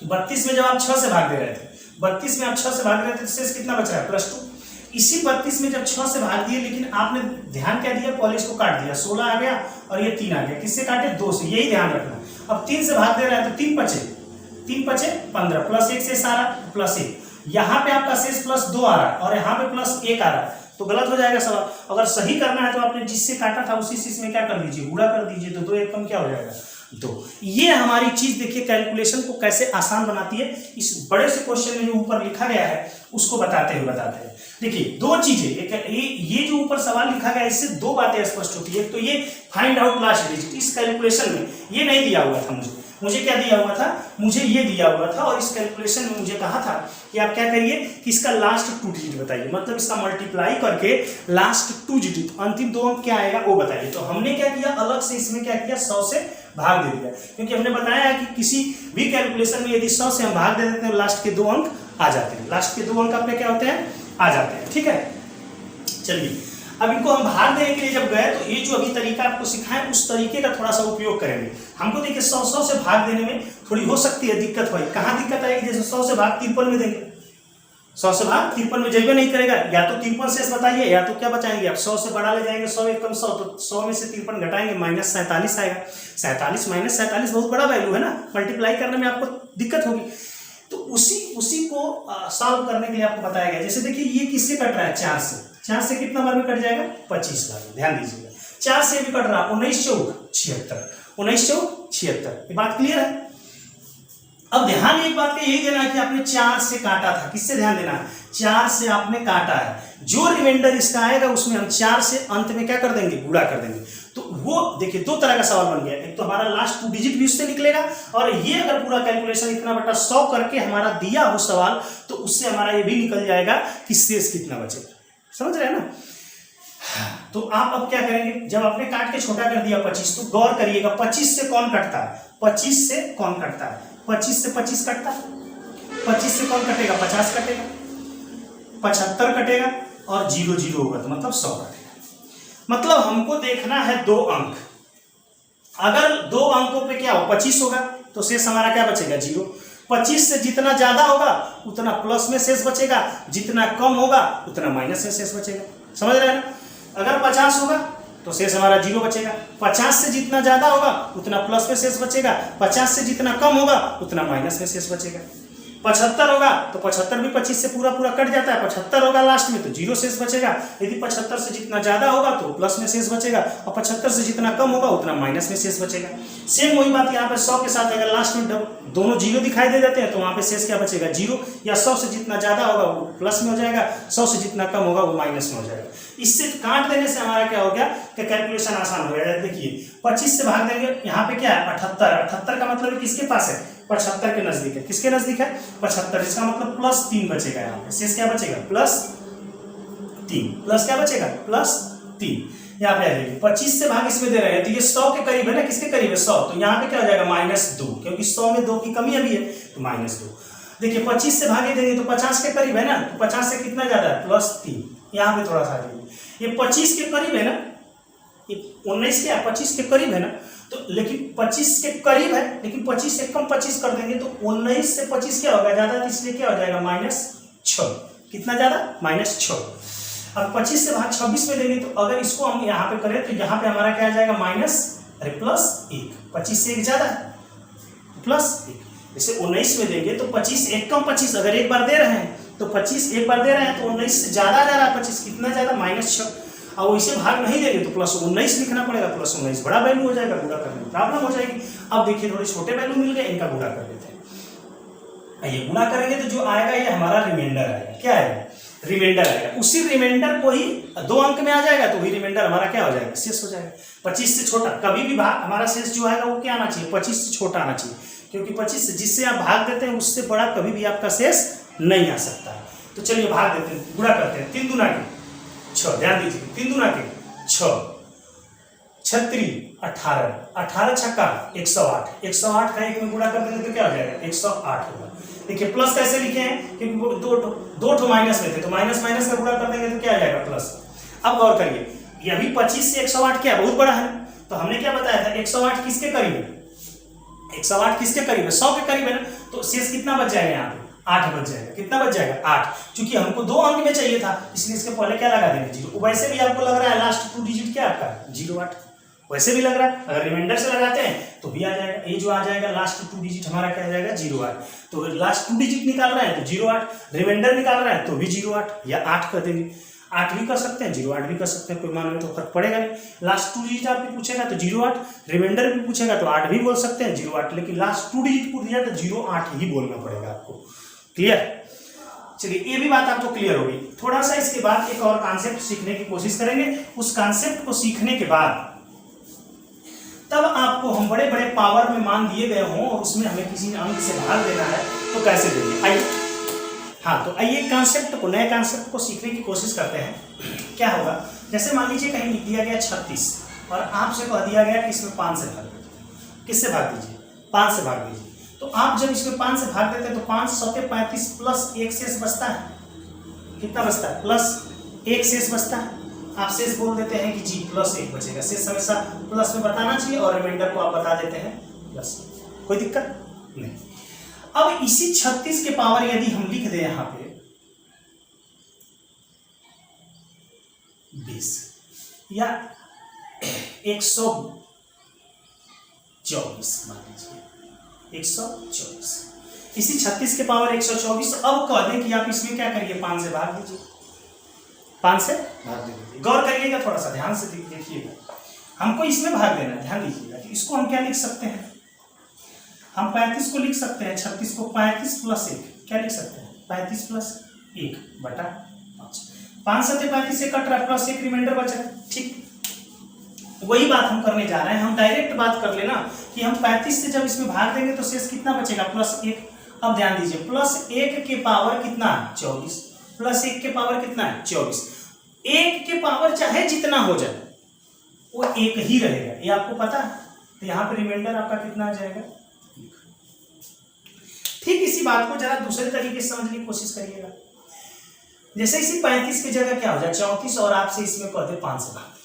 Speaker 1: 32 में जब आप 6 से भाग दे रहे थे, 32 में आप 6 से भाग रहे थे तो शेष कितना बच रहा है? +2। इसी 32 में जब 6 से भाग दिए, लेकिन आपने ध्यान क्या दिया? पहले इसको काट दिया, 16 आ गया और ये 3 आ गया। किससे काटे? 2 से, यही ध्यान रखना। अब 3 से भाग दे रहा है तो 3 बचे 15, +1 शेष आ रहा, +1। यहाँ पे आपका शेष +2 आ रहा है और यहाँ पे +1 आ रहा है, तो गलत हो जाएगा सवाल। अगर सही करना है तो आपने जिससे काटा था उसी से इसमें क्या कर दीजिए? गुणा कर दीजिए, तो 2 एक कम क्या हो जाएगा? 2। ये हमारी चीज देखिए कैलकुलेशन को कैसे आसान बनाती है। इस बड़े से क्वेश्चन में जो ऊपर लिखा गया है उसको बताते हैं। देखिए 2 चीजें, ये जो ऊपर सवाल लिखा गया है इससे 2 बातें स्पष्ट होती है। तो ये फाइंड आउट लास्ट डिजिट, इस कैलकुलेशन में ये नहीं दिया हुआ था मुझे क्या दिया हुआ था? मुझे ये दिया हुआ था, और इस कैलकुलेशन में मुझे कहा था कि आप क्या करिए कि इसका लास्ट 2 डिजिट बताइए, मतलब इसका मल्टीप्लाई करके लास्ट 2 डिजिट अंतिम 2 अंक क्या आएगा वो बताइए। तो हमने क्या किया? अलग से इसमें क्या किया? 100 से भाग दे दिया, क्योंकि हमने बताया है कि किसी भी कैलकुलेशन में यदि 100 से हम भाग दे देते हैं लास्ट के 2 अंक आ जाते हैं। लास्ट के 2 अंक अपने क्या होते हैं? आ जाते हैं। ठीक है, चलिए अब इनको हम भाग देने के लिए जब गए तो ये जो अभी तरीका आपको सिखाएं उस तरीके का थोड़ा सा उपयोग करेंगे। हमको देखिए 100 से भाग देने में थोड़ी हो सकती है दिक्कत भाई। कहाँ दिक्कत आएगी? जैसे 100 से भाग 53 में देंगे, 100 से भाग 53 में जब नहीं करेगा, या तो 53 शेष बताइए या तो क्या बचाएंगे आप? 100 से बड़ा ले जाएंगे, 100 एक कम 100, तो 100 में से 53 घटाएंगे, -47 आएगा। 47 -47 बहुत बड़ा वैल्यू है ना, मल्टीप्लाई करने में आपको दिक्कत होगी। तो उसी को सॉल्व करने के लिए आपको बताया गया। जैसे देखिए ये किससे कट रहा है? 4 से कितना बार में कट जाएगा? 25 बार में। ध्यान दीजिएगा 4 से भी कट रहा, 19 चौक 76। ये बात क्लियर है? अब ध्यान एक बात का यही देना है कि आपने 4 से काटा था। किससे ध्यान देना है? 4 से आपने काटा है, जो रिमाइंडर इसका आएगा उसमें हम 4 से अंत में क्या कर देंगे? गुणा कर देंगे। तो वो देखिए 2 तरह का सवाल बन गया। एक तो हमारा लास्ट 2 डिजिट भी उससे निकलेगा, और ये अगर पूरा कैलकुलेशन इतना बटा 100 करके हमारा दिया हो सवाल तो उससे हमारा ये भी निकल जाएगा कि शेष कितना बचेगा। समझ रहे हैं ना? तो आप अब क्या करेंगे? जब आपने काट के छोटा कर दिया 25, तो गौर करिएगा 25 से कौन कटता है? 25 से कौन कटता है? 25 से 25 कटता है। 25 से कौन कटेगा? 50 कटेगा, 75 कटेगा और 0 0 होगा तो मतलब 100 कटेगा। मतलब हमको देखना है 2 अंक। अगर 2 अंकों पे क्या हो? 25 होगा तो शेष हमारा क्या बचेगा? 0। 25 से जितना ज्यादा होगा उतना प्लस में शेष बचेगा, जितना कम होगा उतना माइनस में शेष बचेगा। समझ रहे हैं ना? अगर 50 होगा तो शेष हमारा 0 बचेगा, 50 से जितना ज्यादा होगा उतना प्लस में शेष बचेगा, 50 से जितना कम होगा उतना माइनस में शेष बचेगा। 75 होगा तो 75 भी 25 से पूरा कट जाता है, 75 होगा लास्ट में तो 0 शेष बचेगा। यदि 75 से जितना ज्यादा होगा तो प्लस में शेष बचेगा, और 75 से जितना कम होगा उतना माइनस में शेष बचेगा। सेम वही बात यहाँ पे 100 के साथ अगर लास्ट में दोनों 0 दिखाई दे देते हैं तो वहाँ पे शेष क्या बचेगा? 0। या 100 से जितना ज्यादा होगा वो प्लस में हो जाएगा, 100 से जितना कम होगा वो माइनस में हो जाएगा। इससे काट देने से हमारा क्या हो गया कि कैलकुलेशन आसान हो गया। देखिए 25 से भाग देंगे, यहाँ पे क्या है? 78 का मतलब किसके पास है? 75 के नजदीक है। किसके नजदीक है? 75। इसका मतलब +3 बचेगा। यहाँ पे शेष क्या बचेगा? +3। प्लस क्या बचेगा? +3। यहाँ पे आ जाएगी 25 से भाग इसमें दे रहे हैं तो ये 100 के करीब है ना, किसके करीब है 100, तो यहाँ पे क्या हो जाएगा -2, क्योंकि 100 में 2 की कमी अभी है तो -2। देखिए 25 से भागे देंगे तो 50 के करीब है ना, तो 50 से कितना ज्यादा है +3, यहाँ पे थोड़ा सा आ जाएगी। ये 25 के करीब है ना, ये 19 क्या 25 के करीब है ना, तो लेकिन 25 के करीब है, लेकिन 25 से कम 25 कर देंगे तो 19 से 25 क्या होगा ज्यादा, तो इसलिए क्या हो जाएगा -6, कितना ज्यादा -6। अब 25 से भाग 26 में देंगे तो अगर इसको हम यहाँ पे करें तो यहाँ पे हमारा क्या आ जाएगा +1, 25 से एक ज्यादा है +1। जैसे 19 में देंगे तो 25 एक कम 25, अगर एक बार दे रहे हैं तो 25 एक बार दे रहे हैं तो 19 से ज्यादा जा रहा है 25, कितना ज्यादा -6। और वैसे भाग नहीं देंगे तो +19 लिखना पड़ेगा, +19 बड़ा वैल्यू हो जाएगा, गुणा करने में प्रॉब्लम हो जाएगी। अब देखिए थोड़े छोटे वैल्यू मिल गए, इनका गुणा कर देते हैं। ये गुणा करेंगे तो जो आएगा ये हमारा रिमाइंडर आएगा, क्या आएगा रिमाइंडर आएगा। उसी रिमाइंडर को ही 2 अंक में आ जाएगा तो वही रिमाइंडर हमारा क्या हो जाएगा शेष हो जाएगा। 25 से छोटा कभी भी भाग हमारा शेष जो आएगा वो क्या आना चाहिए 25 से छोटा आना चाहिए, क्योंकि 25 से जिससे आप भाग देते हैं उससे बड़ा कभी भी आपका शेष नहीं आ सकता है। तो चलिए भाग देते हैं, गुणा करते हैं। 3 दूना के 6, ध्यान दीजिए 3 दूना के 6, 36 18, 18 छक्का 108, 108 का 1 में गुणा कर देंगे तो क्या हो जाएगा 108 होगा। देखिए प्लस कैसे लिखे हैं, क्योंकि वो दो ठो माइनस में थे तो माइनस माइनस का गुणा कर देंगे तो क्या आ जाएगा प्लस। अब गौर करिए ये अभी 25 से 108 क्या बहुत बड़ा है, तो हमने क्या बताया था 108 किसके करीब है, 108 किसके करीब है 100 के करीब है ना, तो शेष कितना बच जाएगा यहाँ पे 8 बच जाएगा। कितना बच जाएगा 8, क्योंकि हमको 2 अंक में चाहिए था इसलिए इसके पहले क्या लगा देंगे 0। वैसे भी आपको लग रहा है लास्ट 2 डिजिट क्या आपका 08, वैसे भी लग रहा है, अगर रिमाइंडर से लगाते हैं तो भी आ जाएगा। ये जो आ जाएगा लास्ट 2 डिजिट हमारा क्या आ जाएगा 08, तो लास्ट 2 डिजिट निकाल रहे हैं तो 08, रिमाइंडर निकाल रहे हैं तो भी 08 या 8 कर देंगे। 8 भी कर सकते हैं 08 भी कर सकते हैं, कोई मान में तो फर्क पड़ेगा नहीं। लास्ट 2 डिजिट आपको पूछेगा तो 08, रिमाइंडर भी पूछेगा तो 8 भी बोल सकते हैं 08, लेकिन लास्ट 2 डिजिट पूछ दिया तो 08 ही बोलना पड़ेगा आपको। क्लियर, चलिए ये भी बात आपको क्लियर होगी। थोड़ा सा इसके बाद एक और कॉन्सेप्ट सीखने की कोशिश करेंगे। उस कॉन्सेप्ट को सीखने के बाद तब आपको हम बड़े बड़े पावर में मान दिए गए हों और उसमें हमें किसी अंक से भाग देना है तो कैसे देंगे, आइए। हाँ तो आइए कॉन्सेप्ट को, नए कॉन्सेप्ट को सीखने की कोशिश करते हैं। क्या होगा, जैसे मान लीजिए कहीं लिख दिया गया 36 और आपसे कह दिया गया कि इसमें 5 से भाग दीजिए। किससे भाग दीजिए 5 से भाग दीजिए। तो आप जब इसमें 5 से भाग देते हैं तो 5 सौ के 35 प्लस 1 शेष बचता है, कितना बचता है +1 शेष बचता है। आप शेष बोल देते हैं कि जी +1 बचेगा, शेष हमेशा प्लस में बताना चाहिए और रिमाइंडर को आप बता देते हैं प्लस, कोई दिक्कत नहीं। अब इसी 36 के पावर यदि हम लिख दें यहां पे 20 या 124 मान लीजिए 124, इसी 36 के पावर 124। अब कह दें कि आप इसमें क्या करिए 5 से भाग दीजिए, 5 से भाग दीजिए। गौर करिएगा, थोड़ा सा ध्यान से देखिएगा, हमको इसमें भाग देना है, ध्यान दीजिएगा। इसको हम क्या लिख सकते हैं, हम 35 को लिख सकते हैं, 36 को 35 + 1 क्या लिख सकते हैं 35 + 1 बटा 5। 5 से 35 से कट रहा है, +1 रिमाइंडर बच रहा है। ठीक वही बात हम करने जा रहे हैं। हम डायरेक्ट बात कर लेना कि हम 35 से जब इसमें भाग देंगे तो शेष कितना बचेगा +1। अब ध्यान दीजिए +1 के पावर कितना है 24, +1 के पावर कितना है 24। 1 के पावर चाहे जितना हो जाए वो 1 ही रहेगा, ये आपको पता है। तो यहाँ पे रिमाइंडर आपका कितना आ जाएगा 1। ठीक इसी बात को जरा दूसरे तरीके से समझने की कोशिश करिएगा। जैसे इसी 35 की जगह क्या हो जाए 34 और आपसे इसमें कहते 5 से भाग दीजिए।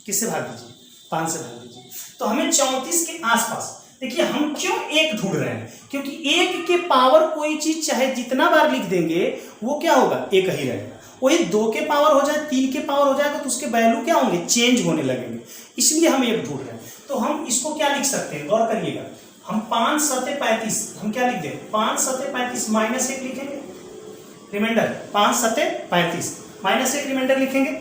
Speaker 1: किससे भाग दीजिए 5 से भाग दीजिए। तो हमें 34 के आसपास, देखिए हम क्यों 1 ढूंढ रहे हैं, क्योंकि 1 के पावर कोई चीज चाहे जितना बार लिख देंगे वो क्या होगा 1 ही रहेगा। वही 2 के पावर हो जाए 3 के पावर हो जाएगा तो उसके वैल्यू क्या होंगे चेंज होने लगेंगे, इसलिए हम 1 ढूंढ रहे हैं। तो हम इसको क्या लिख सकते हैं, गौर करिएगा। हम 5 × 35 हम क्या लिख दें 5 × 35 -1 लिखेंगे रिमाइंडर, 5 × 35 -1 रिमाइंडर लिखेंगे।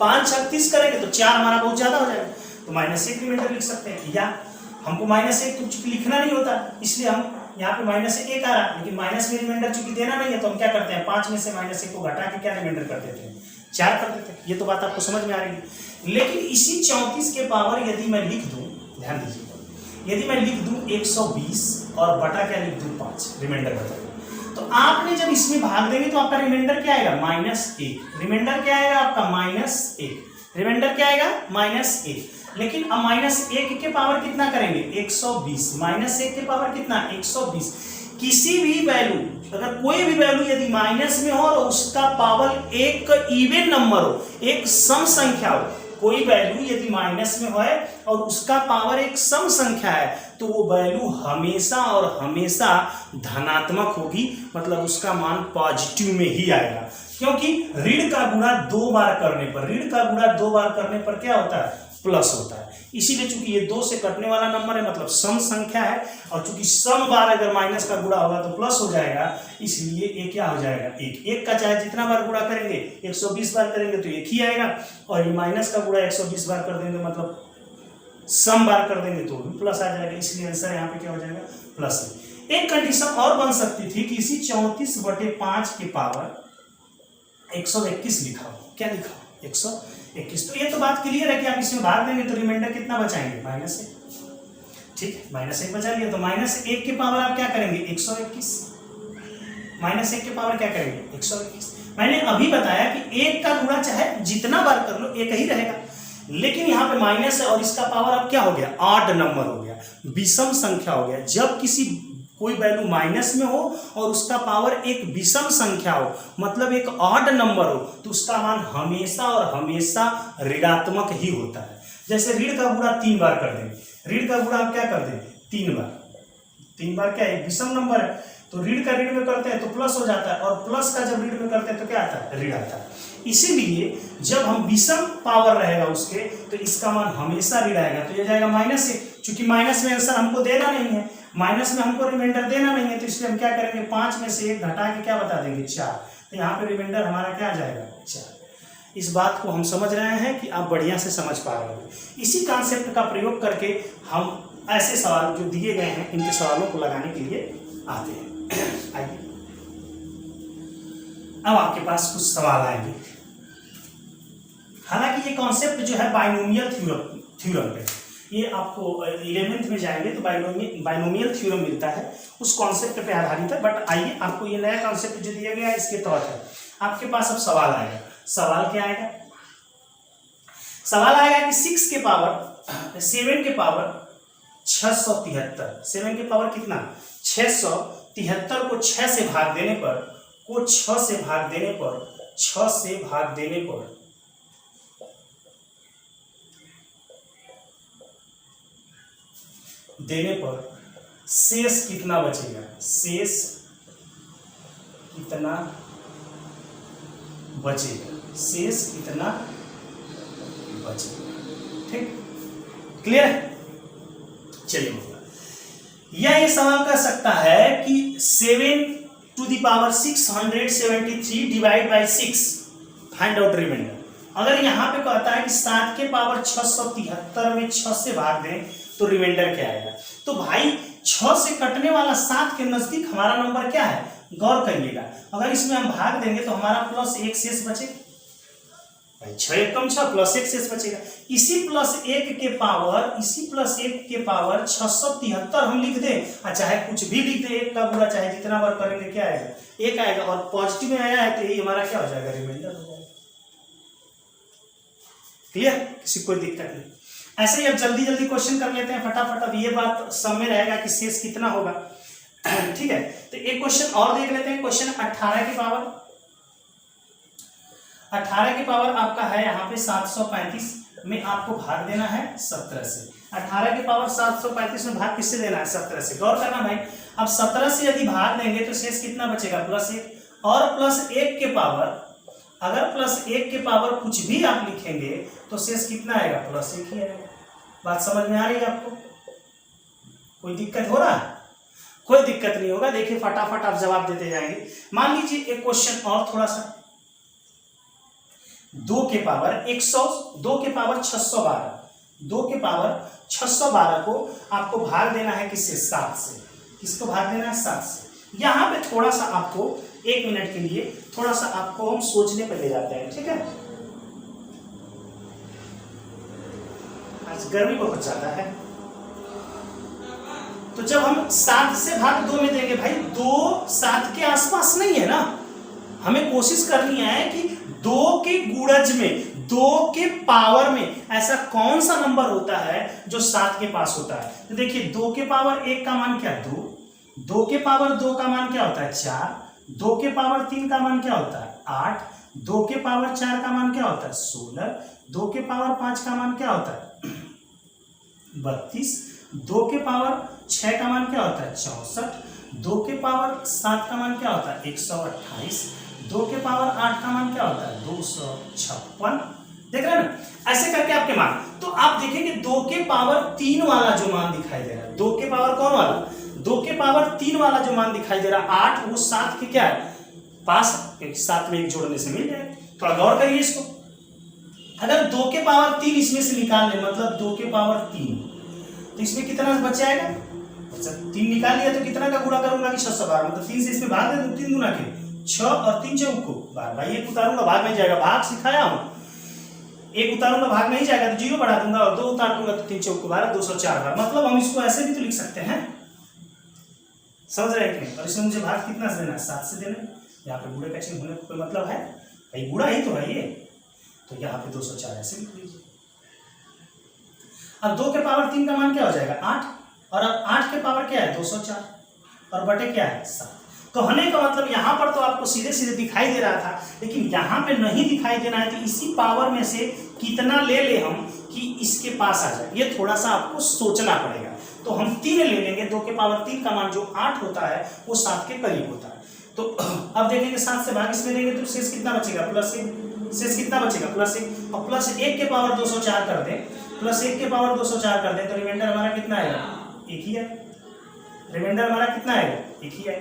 Speaker 1: 5 36 करेंगे तो 4 हमारा बहुत ज्यादा हो जाएगा तो -1 रिमाइंडर लिख सकते हैं। या हमको -1 तो लिखना नहीं होता इसलिए हम यहाँ पे -1 आ रहा, लेकिन माइनस में रिमाइंडर चूंकि देना नहीं है तो हम क्या करते हैं 5 में से -1 को घटा के क्या रिमाइंडर कर देते हैं 4 कर देते हैं। ये तो बात आपको समझ में आ रही है। लेकिन इसी 34 के पावर यदि मैं लिख दूं, ध्यान दीजिएगा, यदि मैं लिख दूं 120 और बटा क्या लिख दूं 5 रिमाइंडर बताइए, तो आपने जब इसमें भाग देंगे तो आपका रिमाइंडर क्या आएगा -1। रिमाइंडर क्या आएगा आपका -1। रिमाइंडर क्या आएगा -1। लेकिन अब -1 के पावर कितना करेंगे 120, -1 के पावर कितना 120। किसी भी वैल्यू, अगर कोई भी वैल्यू यदि माइनस में हो और उसका पावर एक इवन नंबर हो, एक सम संख्या हो, कोई वैल्यू यदि माइनस में है और उसका पावर एक सम संख्या है, तो वो वैल्यू हमेशा और हमेशा धनात्मक होगी, मतलब उसका मान पॉजिटिव में ही आएगा। क्योंकि ऋण का गुणा 2 बार करने पर, ऋण का गुणा 2 बार करने पर क्या होता है प्लस होता है। इसीलिए चूंकि ये 2 से कटने वाला नंबर है, मतलब सम संख्या है, और चूंकि सम बार अगर माइनस का गुणा होगा तो प्लस हो जाएगा, इसलिए ये क्या हो जाएगा 1। 1 का चाहे जितना बार गुणा करेंगे, 120 बार करेंगे तो 1 ही आएगा, और ये माइनस का गुणा 120 बार कर देंगे, मतलब सम बार कर देंगे तो भी प्लस आ जाएगा। इसलिए आंसर यहाँ पे क्या हो जाएगा प्लस है। एक कंडीशन और बन सकती थी कि इसी 34/5 के पावर 121 लिखा हो। क्या लिखा हो 121। तो ये तो बात क्लियर है कि आप इसमें भाग देंगे तो रिमाइंडर कितना बचाएंगे -1। ठीक है, -1 बचा लिया, तो -1 के पावर आप क्या करेंगे 121। -1 के पावर क्या करेंगे 121। मैंने अभी बताया कि 1 का गुणा चाहे जितना बार कर लो 1 ही रहेगा, लेकिन यहाँ पे माइनस है और इसका पावर अब क्या हो गया ऑड नंबर हो गया, विषम संख्या हो गया। जब किसी कोई वैल्यू माइनस में हो और उसका पावर एक विषम संख्या हो, मतलब एक ऑड नंबर हो, तो उसका मान हमेशा और हमेशा ऋणात्मक ही होता है। जैसे ऋण का गुणा 3 बार कर देंगे, ऋण का गुणा आप क्या कर देंगे 3 बार। 3 बार क्या है विषम नंबर है, तो ऋण का ऋण में करते हैं तो प्लस हो जाता है, और प्लस का जब ऋण में करते हैं तो क्या आता है ऋण आता है। इसीलिए जब हम विषम पावर रहेगा उसके, तो इसका मान हमेशा ऋण आएगा, तो ये जाएगा -1। चूंकि माइनस में आंसर हमको देना नहीं है, माइनस में हमको रिमाइंडर देना नहीं है, तो इसलिए हम क्या करेंगे 5 में से 1 घटा के क्या बता देंगे 4। तो यहाँ पे रिमाइंडर हमारा क्या आ जाएगा 4। इस बात को हम समझ रहे हैं कि आप बढ़िया से समझ पा रहे हो। इसी कॉन्सेप्ट का प्रयोग करके हम ऐसे सवाल जो दिए गए हैं इनके सवालों को लगाने के लिए आते हैं। आइए अब आपके पास कुछ सवाल आएंगे। हालांकि ये कॉन्सेप्ट जो है बाइनोमियल थ्योरम पे, ये आपको 11th में जाएंगे तो बाइनोमियल थ्योरम मिलता है, उस कॉन्सेप्ट पे आधारित है। बट आइए आपको ये नया कॉन्सेप्ट जो दिया गया है इसके तौर पर आपके पास अब सवाल आएगा। सवाल क्या आएगा, सवाल आएगा कि 7 के पावर 673, 7 के पावर कितना 673 को 6 से भाग देने पर, को 6 से भाग देने पर, 6 से भाग देने पर शेष कितना बचेगा, शेष कितना बचेगा, शेष कितना बचेगा। ठीक क्लियर है। चलिए या ये सवाल कर सकता है कि 7 to the power 673 divide by 6 find out remainder. अगर यहाँ पे कहता है कि 7 के पावर 673 में 6 से भाग दें तो रिमाइंडर क्या आएगा, तो भाई 6 से कटने वाला 7 के नजदीक हमारा नंबर क्या है, गौर करिएगा। अगर इसमें हम भाग देंगे तो हमारा +1 शेष बचेगा, 6 × 6 +1 शेष बचेगा। इसी +1 के पावर 673 हम लिख दें, चाहे कुछ भी लिख दें, 1 का गुणा चाहे जितना बार करेंगे क्या आएगा 1 आएगा, और पॉजिटिव में आया है तो यही हमारा क्या हो जाएगा रिमाइंडर हो जाएगा। क्लियर, किसी कोई दिक्कत नहीं। ऐसे ही अब जल्दी जल्दी क्वेश्चन कर लेते हैं फटाफट। अब ये बात सब में रहेगा कि शेष कितना होगा। ठीक है, तो एक क्वेश्चन और देख लेते हैं। क्वेश्चन 18 के पावर आपका है यहाँ पे 735 में आपको भाग देना है 17 से। 18 के पावर 735 में भाग किससे देना है 17 से। गौर करना भाई, अब 17 से यदि भाग देंगे तो शेष कितना बचेगा +1, और +1 के पावर, अगर +1 के पावर कुछ भी आप लिखेंगे तो शेष कितना आएगा +1 ही आएगा। बात समझ में आ रही है आपको, कोई दिक्कत हो रहा है? कोई दिक्कत नहीं होगा, देखिए फटाफट आप जवाब देते जाएंगे। मान लीजिए एक क्वेश्चन और थोड़ा सा, 2 के पावर 612, 2 के पावर 612 को आपको भाग देना है किससे 7 से। किसको भाग देना है 7 से। यहाँ पे थोड़ा सा आपको 1 मिनट के लिए थोड़ा सा आपको हम सोचने पर ले जाते हैं। ठीक है, आज गर्मी बहुत ज्यादा है, तो जब हम 7 से भाग 2 में देंगे, भाई 2 7 के आसपास नहीं है ना, हमें कोशिश करनी है कि 2 के गुणज में 2 के पावर में ऐसा कौन सा नंबर होता है जो 7 के पास होता है? तो देखिए 2 के पावर 1 का मान क्या? 2, 2 के पावर 2 का मान क्या होता है? 4, 2 के पावर 3 का मान क्या होता है? 8, 2 के पावर 4 का मान क्या होता है? 16, 2 के पावर 5 का मान क्या होता है? 32, 2 के पावर 6 का मान क्या होता है? 64, 2 के पावर 7 का मान क्या होता है? 128, 2 के पावर 8 का मान क्या होता है? 256। देख रहे हैं ना, ऐसे करके आपके मान। तो आप देखेंगे 2 के पावर 3 वाला जो मान दिखाई दे रहा है, 2 के पावर कौन वाला? 2 के पावर 3 वाला जो मान दिखाई दे रहा है 8, वो 7 के क्या है? पास। 7 में 1 जोड़ने से मिल जाएगा। थोड़ा गौर करिए इसको। अगर 2 के पावर 3 इसमें से निकाल ले, मतलब 2 के पावर 3, तो इसमें कितना बच जाएगा? 3 निकाल लिया तो कितना का गुणा करूंगा कि 612, मतलब 3 से इसमें भाग दे, 3 गुना के 6 और 3 चौक को बार भाई 1 उतारूंगा भाग नहीं जाएगा, भाग सिखाया हूं। 1 उतारूंगा भाग नहीं जाएगा तो 0 बढ़ा दूंगा, और 2 उतार दूंगा तो 3 चौक को 12, 204 बार। मतलब हम इसको ऐसे भी तो लिख सकते हैं, समझ रहे हैं? और इसमें मुझे भाग कितना से देना है? 7 से देना। यहाँ पे गुणे का चिन्ह होने का कोई मतलब है भाई? गुणा ही तो है ये, तो यहाँ पे 204 ऐसे लिख लीजिए। अब 2 के पावर 3 का मान क्या हो जाएगा? 8, और अब 8 के पावर क्या है? 204, और बटे क्या है? 7। कहने का मतलब यहाँ पर तो आपको सीधे सीधे दिखाई दे रहा था, लेकिन यहाँ पे नहीं दिखाई देना है। तो इसी पावर में से कितना ले ले हम कि इसके पास आ जाए, ये थोड़ा सा आपको सोचना पड़ेगा। तो हम 3 ले लेंगे, 2 के पावर 3 का मान जो 8 होता है वो 7 के करीब होता है। तो अब देखेंगे 7 से भाग इसमें देंगे तो शेष कितना बचेगा? +1। शेष कितना बचेगा? +1। और +1 के पावर 204 कर दें, +1 के पावर 204 कर दें तो रिमाइंडर हमारा कितना आएगा? 1 ही है। रिमाइंडर हमारा कितना आएगा? 1 ही है।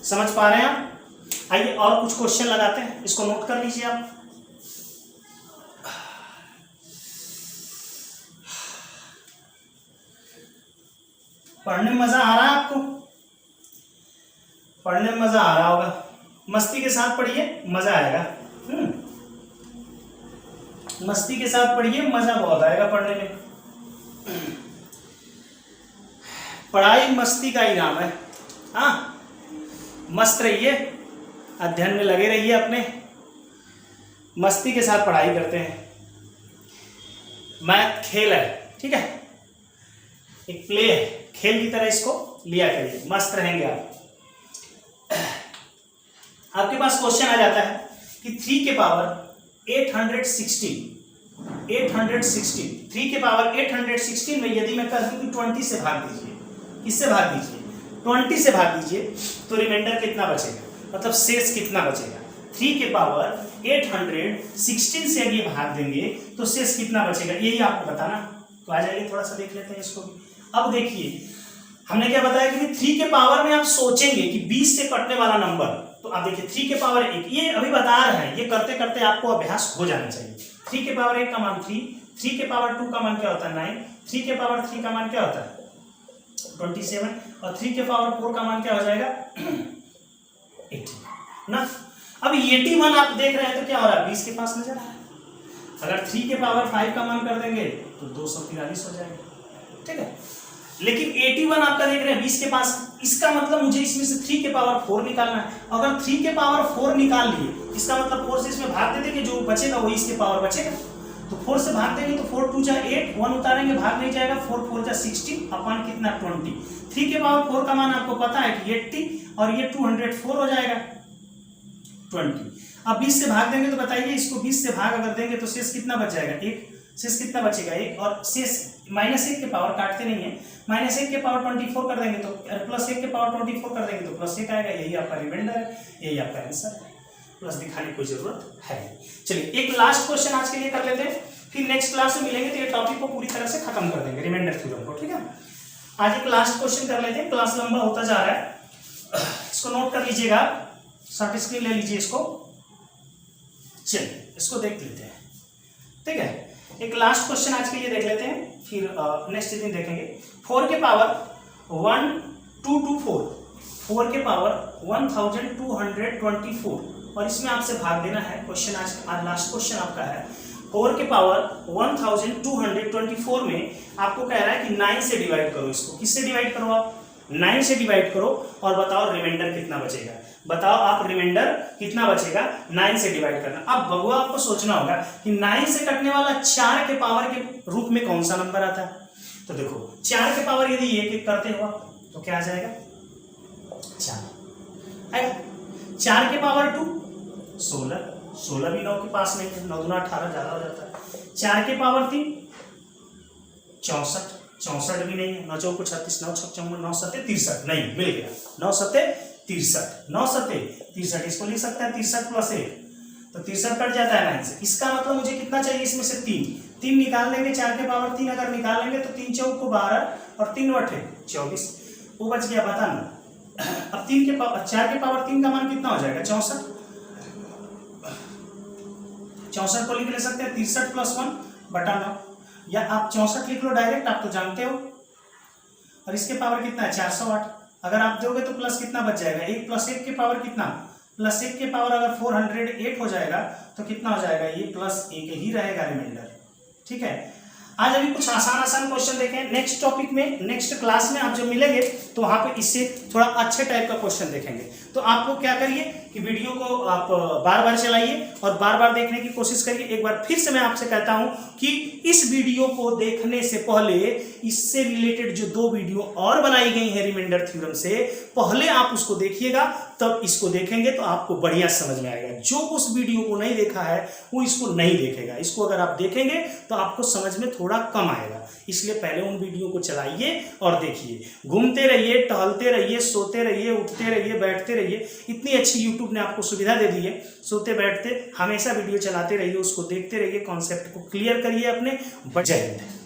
Speaker 1: समझ पा रहे हैं आप? आइए और कुछ क्वेश्चन लगाते हैं, इसको नोट कर लीजिए आप। पढ़ने में मजा आ रहा है आपको? पढ़ने में मजा आ रहा होगा, मस्ती के साथ पढ़िए, मजा आएगा। मस्ती के साथ पढ़िए, मजा बहुत आएगा पढ़ने में। पढ़ाई मस्ती का ही नाम है। हाँ, मस्त रहिए, अध्ययन में लगे रहिए अपने, मस्ती के साथ पढ़ाई करते हैं। मैथ खेल है, ठीक है, एक प्ले है, खेल की तरह इसको लिया करिए, मस्त रहेंगे आप। आपके पास क्वेश्चन आ जाता है कि 3 के पावर 816, 3 के पावर 816 में यदि मैं कह दूं कि 20 से भाग दीजिए, किससे भाग दीजिए? 20 से भाग दीजिए, तो रिमाइंडर कितना बचेगा, मतलब शेष कितना बचेगा? 3 के पावर 816 से अगर भाग देंगे तो शेष कितना बचेगा, यही आपको बताना। तो आ जाइए थोड़ा सा देख लेते हैं इसको भी। अब देखिए हमने क्या बताया कि 3 के पावर में आप सोचेंगे कि 20 से कटने वाला नंबर, तो आप देखिए 3 के पावर 1, ये अभी बता रहे हैं, ये करते करते आपको अभ्यास हो जाना चाहिए। 3 के पावर 1 का मान 3, 3 के पावर 2 का मान क्या होता है 9, 3 के पावर 3 का मान क्या होता है 27, और 3 के पावर 4 का मान क्या हो जाएगा 80 ना। अब 81 आप देख रहे हैं तो क्या हो रहा है 20 के पास नजर आ रहा है। अगर 3 के पावर 5 का मान कर देंगे तो 243 हो जाएगा, ठीक है। लेकिन 81 आपका देख रहे हैं 20 के पास, इसका मतलब मुझे इसमें से 3 के पावर 4 निकालना है। अगर 3 के पावर 4 निकाल लिए, इसका मतलब 4 से इसमें भाग दे देंगे, जो बचेगा वही इसके पावर बचेगा। तो 4 से भाग देंगे तो 4 2 जा 8, 1 उतारेंगे भाग नहीं जाएगा, 4 4 जा 16 अपन कितना 20। 3 के पावर 4 का मान आपको पता है कि 80, और ये 204 हो जाएगा 20। अब 20 से भाग देंगे तो बताइए, इसको 20 से भाग अगर देंगे तो शेष कितना बच जाएगा 1, शेष कितना बचेगा 1, और शेष -1 के पावर काटते नहीं है, -1 के पावर 24 कर देंगे तो +1 के पावर 24 कर देंगे तो +1 आएगा। यही आपका रिमाइंडर है, यही आपका आंसर है, प्लस दिखाने की कोई जरूरत है नहीं। चलिए एक लास्ट क्वेश्चन आज के लिए कर लेते हैं, फिर नेक्स्ट क्लास में मिलेंगे तो ये टॉपिक को पूरी तरह से खत्म कर देंगे, रिमाइंडर थ्योरम को, ठीक है। आज एक लास्ट क्वेश्चन कर लेते हैं, क्लास लंबा होता जा रहा है, इसको नोट कर लीजिएगा, शॉर्ट स्क्रीन ले लीजिए इसको। चलिए इसको देख लेते हैं, ठीक है। एक लास्ट क्वेश्चन आज के लिए देख लेते हैं, फिर नेक्स्ट दिन देखेंगे। 4 के पावर 1224, 4 के पावर 1224, और इसमें आपसे भाग देना है। क्वेश्चन आज लास्ट क्वेश्चन आपका है, 4 के पावर 1224 में आपको कह रहा है कि 9 से डिवाइड करो। इसको किससे डिवाइड करो आप, 9 से डिवाइड करो और बताओ रिमाइंडर कितना बचेगा। बताओ आप रिमाइंडर कितना बचेगा 9 से डिवाइड करना। अब बबुआ आपको सोचना होगा कि 9 से कटने वाला 4 के पावर के रूप में कौन सा नंबर आता है। तो देखो 4 के पावर यदि एक करते हो तो क्या आ जाएगा 4 आएगा। 4 के पावर 2 16 भी 9 के पास नहीं है, 9 दूना 18 ज्यादा हो जाता है। 4 के पावर 3 64 भी नहीं है, 9 चौको 36 9 छक 9 सत्ते 63 नहीं मिल गया 9 सत्ते 63 इसको लिख सकते हैं 63 प्लस 1 तो 63 कट जाता है 9 से। इसका मतलब मुझे कितना चाहिए इसमें से 3 निकाल लेंगे। 4 के पावर 3 अगर निकाल लेंगे तो 3 चौक को 12 और 3 बटे 24 वो बच गया। बता ना अब 4 के पावर 3 का मान कितना हो जाएगा 64 को लिख ले सकते हैं 63 प्लस 1 बटा 9 या आप 64 लिख लो डायरेक्ट, आप तो जानते हो। और इसके पावर कितना है 408 अगर आप दोगे तो प्लस कितना बच जाएगा 1 प्लस 1 के पावर कितना प्लस 1 के पावर अगर 408 हो जाएगा तो कितना हो जाएगा ये प्लस 1 ही रहेगा रिमाइंडर। ठीक है, आज अभी कुछ आसान क्वेश्चन देखें। नेक्स्ट टॉपिक में नेक्स्ट क्लास में आप जब मिलेंगे तो वहां पे इससे थोड़ा अच्छे टाइप का क्वेश्चन देखेंगे। तो आपको क्या करिए कि वीडियो को आप बार बार चलाइए और बार बार देखने की कोशिश करिए। एक बार फिर से मैं आपसे कहता हूं कि इस वीडियो को देखने से पहले इससे रिलेटेड जो 2 वीडियो और बनाई गई हैं रिमाइंडर थ्योरम से, पहले आप उसको देखिएगा, तब इसको देखेंगे तो आपको बढ़िया समझ में आएगा। जो उस वीडियो को नहीं देखा है वो इसको नहीं देखेगा। इसको अगर आप देखेंगे तो आपको समझ में थोड़ा कम आएगा, इसलिए पहले उन वीडियो को चलाइए और देखिए। घूमते रहिए, टहलते रहिए, सोते रहिए, उठते रहिए, बैठते रहिए। इतनी अच्छी यूट्यूब ने आपको सुविधा दे दी है, सोते बैठते हमेशा वीडियो चलाते रहिए, उसको देखते रहिए, कॉन्सेप्ट को क्लियर करिए अपने। जय हिंद।